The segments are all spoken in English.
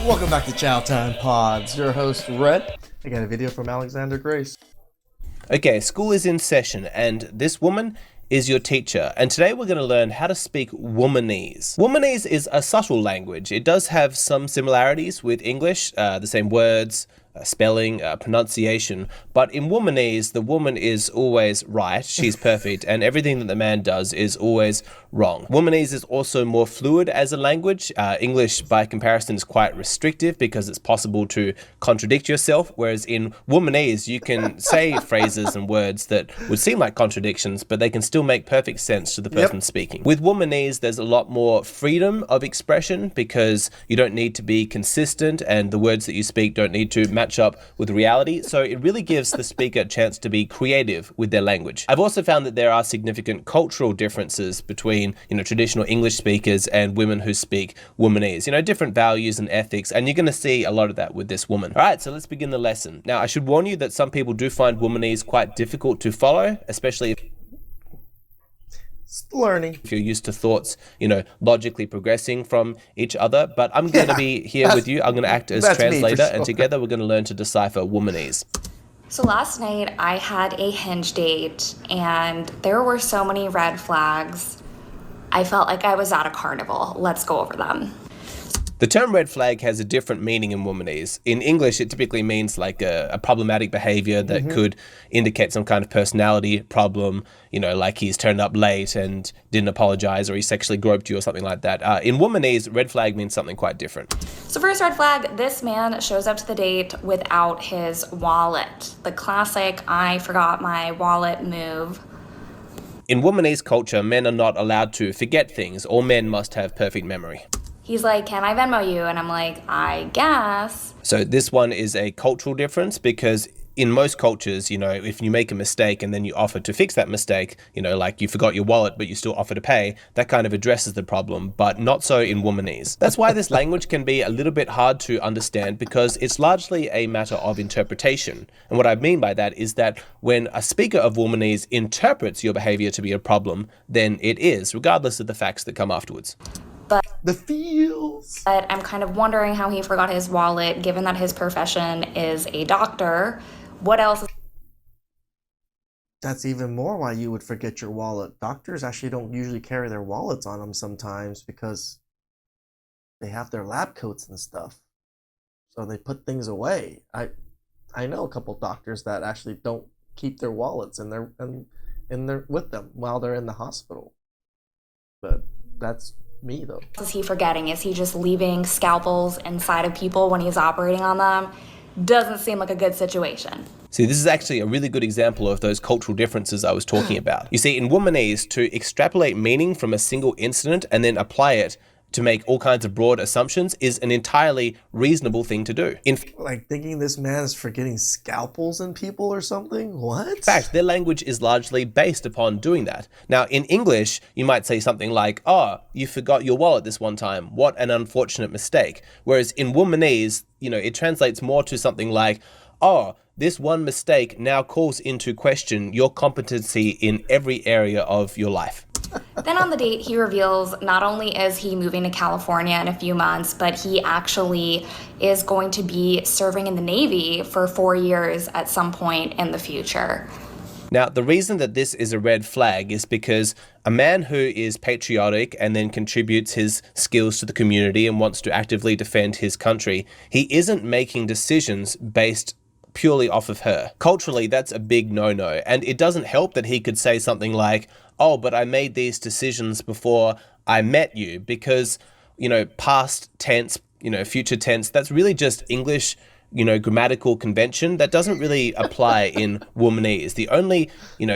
Welcome back to Chow Time Pods. Your host, Red. I got a video from Alexander Grace. Okay, school is in session, and this woman is your teacher. And today we're going to learn how to speak Womanese. Womanese is a subtle language. It does have some similarities with English, the same words, spelling, pronunciation. But in Womanese, the woman is always right. She's perfect. And everything that the man does is always wrong. Womanese is also more fluid as a language. English, by comparison, is quite restrictive because it's possible to contradict yourself. Whereas in Womanese, you can say phrases and words that would seem like contradictions, but they can still make perfect sense to the person speaking. With Womanese, there's a lot more freedom of expression because you don't need to be consistent and the words that you speak don't need to match up with reality. So it really gives the speaker a chance to be creative with their language. I've also found that there are significant cultural differences between, traditional English speakers and women who speak Womanese, different values and ethics, and you're going to see a lot of that with this woman. All right, so let's begin the lesson. Now, I should warn you that some people do find Womanese quite difficult to follow, especially if learning. If you're used to thoughts, logically progressing from each other. But I'm going to be here with you. I'm going to act as translator, and together we're going to learn to decipher Womanese. So last night I had a hinge date, and there were so many red flags. I felt like I was at a carnival. Let's go over them. The term red flag has a different meaning in Womanese. In English, it typically means like a problematic behavior that could indicate some kind of personality problem, like he's turned up late and didn't apologize or he sexually groped you or something like that. In Womanese, red flag means something quite different. So first red flag, this man shows up to the date without his wallet. The classic, I forgot my wallet move. In Womanese culture, men are not allowed to forget things. All men must have perfect memory. He's like, can I Venmo you? And I'm like, I guess. So this one is a cultural difference because in most cultures, if you make a mistake and then you offer to fix that mistake, like you forgot your wallet, but you still offer to pay, that kind of addresses the problem, but not so in Womanese. That's why this language can be a little bit hard to understand because it's largely a matter of interpretation. And what I mean by that is that when a speaker of Womanese interprets your behavior to be a problem, then it is, regardless of the facts that come afterwards. But the feels. But I'm kind of wondering how he forgot his wallet, given that his profession is a doctor. What else? That's even more why you would forget your wallet. Doctors actually don't usually carry their wallets on them sometimes because they have their lab coats and stuff. So they put things away. I know a couple doctors that actually don't keep their wallets in their with them while they're in the hospital. But that's me though. What is he forgetting? Is he just leaving scalpels inside of people when he's operating on them? Doesn't seem like a good situation. See, this is actually a really good example of those cultural differences I was talking about. You see, in Womanese, to extrapolate meaning from a single incident and then apply it to make all kinds of broad assumptions is an entirely reasonable thing to do. Like thinking this man is forgetting scalpels in people or something? What? In fact, their language is largely based upon doing that. Now, in English, you might say something like, oh, you forgot your wallet this one time. What an unfortunate mistake. Whereas in Womanese, it translates more to something like, oh, this one mistake now calls into question your competency in every area of your life. Then on the date, he reveals not only is he moving to California in a few months, but he actually is going to be serving in the Navy for 4 years at some point in the future. Now, the reason that this is a red flag is because a man who is patriotic and then contributes his skills to the community and wants to actively defend his country, he isn't making decisions based purely off of her. Culturally, that's a big no-no. And it doesn't help that he could say something like, oh, but I made these decisions before I met you, because, past tense, future tense, that's really just English, grammatical convention that doesn't really apply in Womanese. The only,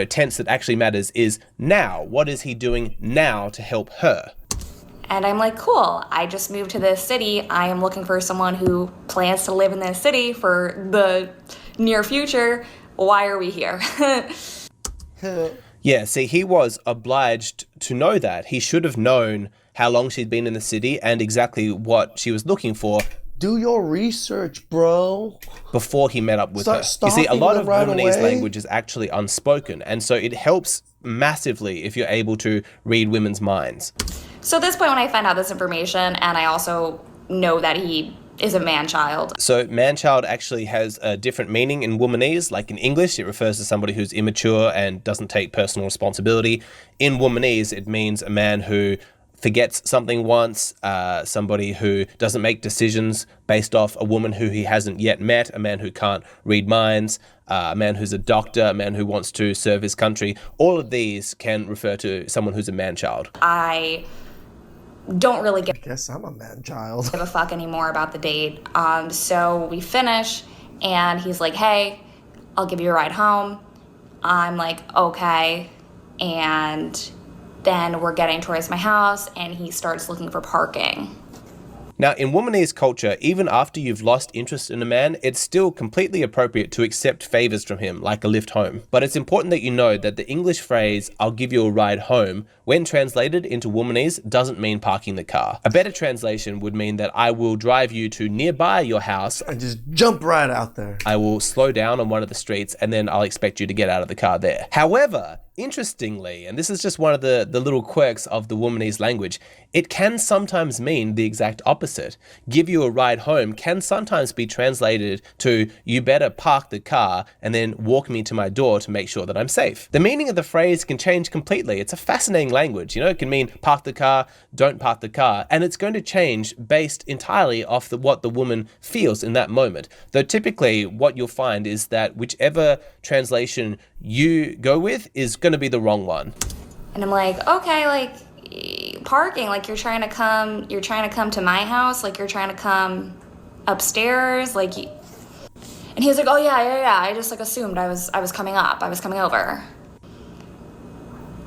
tense that actually matters is now. What is he doing now to help her? And I'm like, cool, I just moved to this city. I am looking for someone who plans to live in this city for the near future. Why are we here? Yeah, see, he was obliged to know that. He should have known how long she'd been in the city and exactly what she was looking for. Do your research, bro. Before he met up with her. You see, a lot of Womanese language is actually unspoken, and so it helps massively if you're able to read women's minds. So at this point, when I find out this information, and I also know that he is a man-child. So man-child actually has a different meaning in Womanese. Like in English, it refers to somebody who's immature and doesn't take personal responsibility. In Womanese, it means a man who forgets something once, somebody who doesn't make decisions based off a woman who he hasn't yet met, a man who can't read minds, a man who's a doctor, a man who wants to serve his country. All of these can refer to someone who's a man-child. I don't really I guess I'm a man-child. give a fuck anymore about the date. So we finish, and he's like, hey, I'll give you a ride home. I'm like, okay. And then we're getting towards my house, and he starts looking for parking. Now, in Womanese culture, even after you've lost interest in a man, it's still completely appropriate to accept favors from him, like a lift home. But it's important that you know that the English phrase, I'll give you a ride home, when translated into Womanese, doesn't mean parking the car. A better translation would mean that I will drive you to nearby your house. I just jump right out there. I will slow down on one of the streets, and then I'll expect you to get out of the car there. However, interestingly, and this is just one of the little quirks of the Womanese language, it can sometimes mean the exact opposite. Give you a ride home can sometimes be translated to you better park the car and then walk me to my door to make sure that I'm safe. The meaning of the phrase can change completely. It's a fascinating language. It can mean park the car, don't park the car, and it's going to change based entirely off what the woman feels in that moment. Though typically what you'll find is that whichever translation you go with is going to be the wrong one. And I'm like, okay, like parking, like you're trying to come to my house, like you're trying to come upstairs, like and he was like, oh yeah, I just like assumed I was coming over.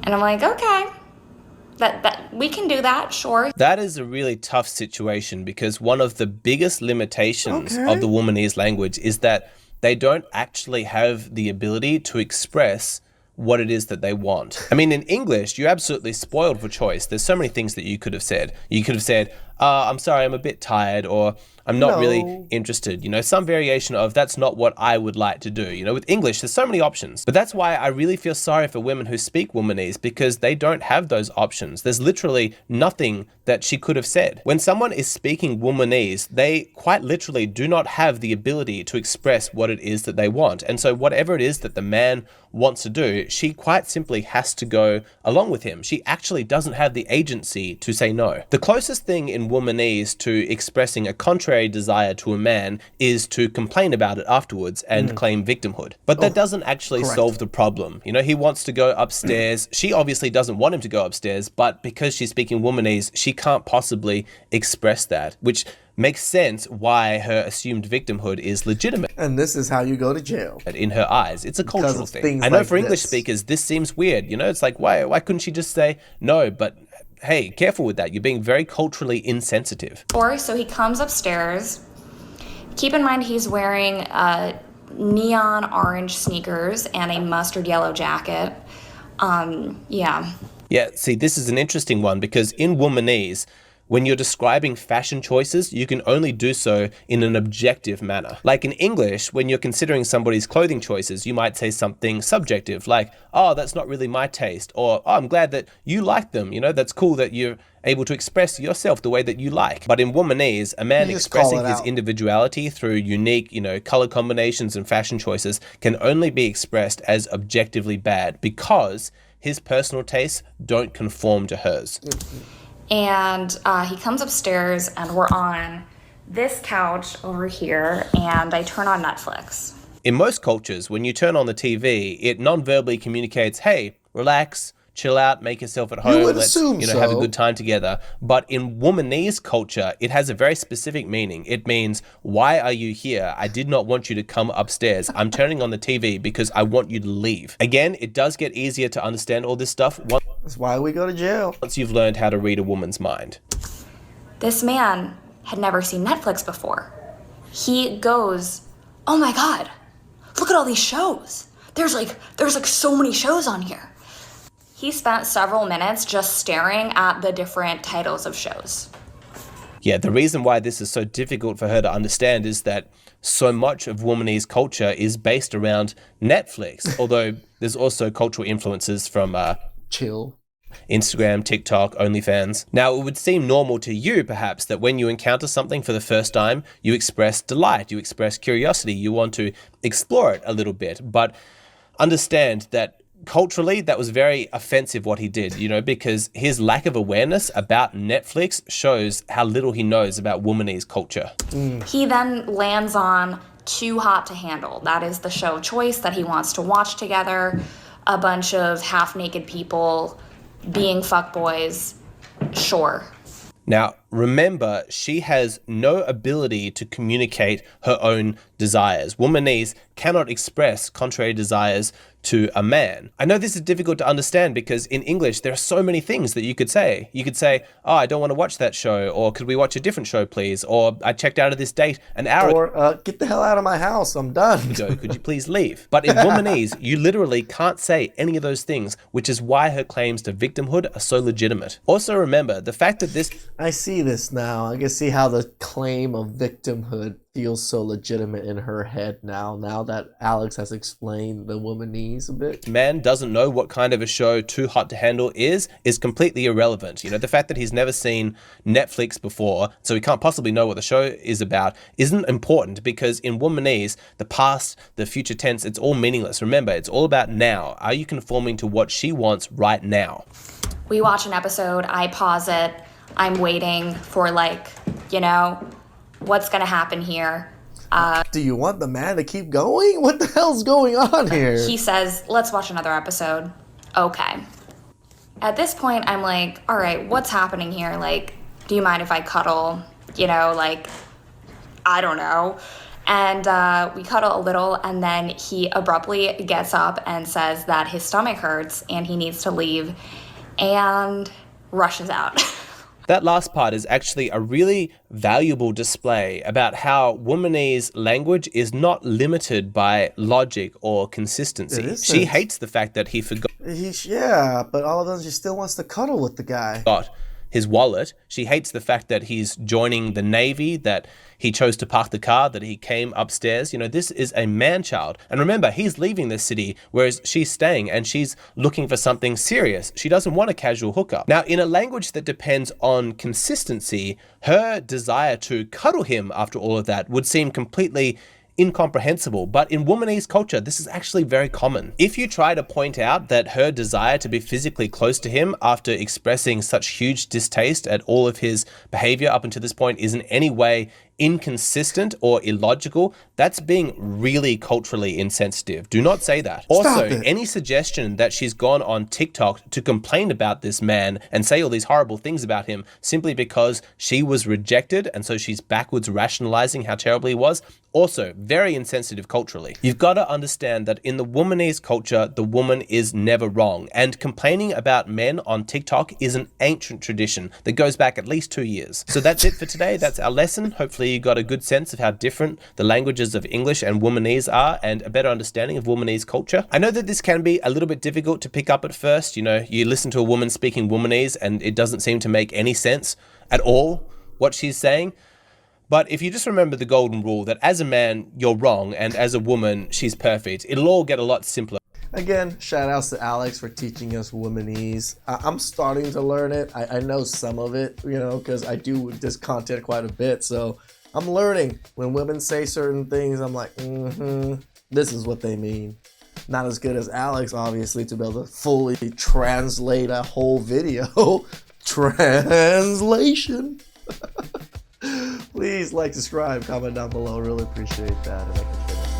And I'm like, okay, that we can do that, sure. That is a really tough situation because one of the biggest limitations of the Womanese language is that they don't actually have the ability to express what it is that they want. I mean, in English, you're absolutely spoiled for choice. There's so many things that you could have said. You could have said, I'm sorry, I'm a bit tired, or I'm not really interested. Some variation of that's not what I would like to do. With English, there's so many options. But that's why I really feel sorry for women who speak Womanese because they don't have those options. There's literally nothing that she could have said. When someone is speaking Womanese, they quite literally do not have the ability to express what it is that they want. And so whatever it is that the man wants to do, she quite simply has to go along with him. She actually doesn't have the agency to say no. The closest thing in Womanese to expressing a contrary desire to a man is to complain about it afterwards and claim victimhood. But that doesn't actually solve the problem. He wants to go upstairs. She obviously doesn't want him to go upstairs, but because she's speaking Womanese, she can't possibly express that, which makes sense why her assumed victimhood is legitimate. And this is how you go to jail. In her eyes. It's a cultural thing. I know for English speakers, this seems weird. It's like, why couldn't she just say no? But hey, careful with that. You're being very culturally insensitive. So he comes upstairs. Keep in mind he's wearing neon orange sneakers and a mustard yellow jacket. Yeah, see, this is an interesting one because in Womanese, when you're describing fashion choices, you can only do so in an objective manner. Like in English, when you're considering somebody's clothing choices, you might say something subjective, like, oh, that's not really my taste, or oh, I'm glad that you like them. That's cool that you're able to express yourself the way that you like. But in Womanese, a man expressing his individuality through unique, color combinations and fashion choices can only be expressed as objectively bad because his personal tastes don't conform to hers. And he comes upstairs and we're on this couch over here and I turn on Netflix. In most cultures, when you turn on the TV, it non-verbally communicates, hey, relax, chill out, make yourself at home, let's have a good time together. But in Womanese culture, it has a very specific meaning. It means, why are you here? I did not want you to come upstairs. I'm turning on the TV because I want you to leave. Again, it does get easier to understand all this stuff that's why we go to jail. Once you've learned how to read a woman's mind. This man had never seen Netflix before. He goes, oh my God, look at all these shows. There's like so many shows on here. He spent several minutes just staring at the different titles of shows. Yeah, the reason why this is so difficult for her to understand is that so much of Womanese culture is based around Netflix, although there's also cultural influences from Chill. Instagram, TikTok, OnlyFans. Now, it would seem normal to you, perhaps, that when you encounter something for the first time, you express delight, you express curiosity, you want to explore it a little bit. But understand that culturally, that was very offensive what he did, because his lack of awareness about Netflix shows how little he knows about Womanese culture. He then lands on Too Hot to Handle. That is the show choice that he wants to watch together. A bunch of half-naked people being fuckboys. Sure. Now, remember, she has no ability to communicate her own desires. Womanese cannot express contrary desires to a man. I know this is difficult to understand because in English, there are so many things that you could say. You could say, oh, I don't want to watch that show, or could we watch a different show, please? Or I checked out of this date an hour ago. Or get the hell out of my house, I'm done. Could you please leave? But in Womanese, you literally can't say any of those things, which is why her claims to victimhood are so legitimate. Also remember, the fact that this... I see this now. I can see how the claim of victimhood feels so legitimate in her head now that Alex has explained the Womanese a bit. Man doesn't know what kind of a show Too Hot to Handle is completely irrelevant. The fact that he's never seen Netflix before, so he can't possibly know what the show is about, isn't important because in Womanese, the past, the future tense, it's all meaningless. Remember, it's all about now. Are you conforming to what she wants right now? We watch an episode, I pause it, I'm waiting for what's gonna happen here. Do you want the man to keep going? What the hell's going on here? He says, let's watch another episode. Okay. At this point, I'm like, all right, what's happening here? Do you mind if I cuddle? I don't know. And we cuddle a little, and then he abruptly gets up and says that his stomach hurts and he needs to leave and rushes out. That last part is actually a really valuable display about how Womanese language is not limited by logic or consistency. She hates the fact that he forgot. But all of a sudden she still wants to cuddle with the guy. His wallet. She hates the fact that he's joining the Navy, that he chose to park the car, that he came upstairs. This is a man-child. And remember, he's leaving this city, whereas she's staying and she's looking for something serious. She doesn't want a casual hookup. Now, in a language that depends on consistency, her desire to cuddle him after all of that would seem completely incomprehensible, but in Womanese culture, this is actually very common. If you try to point out that her desire to be physically close to him after expressing such huge distaste at all of his behavior up until this point is in any way inconsistent or illogical, that's being really culturally insensitive. Do not say that. Also, any suggestion that she's gone on TikTok to complain about this man and say all these horrible things about him simply because she was rejected and so she's backwards rationalizing how terrible he was, also very insensitive culturally. You've got to understand that in the Womanese culture, the woman is never wrong, and complaining about men on TikTok is an ancient tradition that goes back at least 2 years. So that's it for today. That's our lesson. Hopefully you got a good sense of how different the languages of English and Womanese are and a better understanding of Womanese culture. I know that this can be a little bit difficult to pick up at first. You listen to a woman speaking Womanese and it doesn't seem to make any sense at all what she's saying. But if you just remember the golden rule that as a man, you're wrong, and as a woman, she's perfect, it'll all get a lot simpler. Again, shout outs to Alex for teaching us Womanese. I'm starting to learn it. I know some of it, because I do this content quite a bit. So I'm learning. When women say certain things, I'm like, this is what they mean. Not as good as Alex, obviously, to be able to fully translate a whole video. Translation. Please like, subscribe, comment down below. Really appreciate that.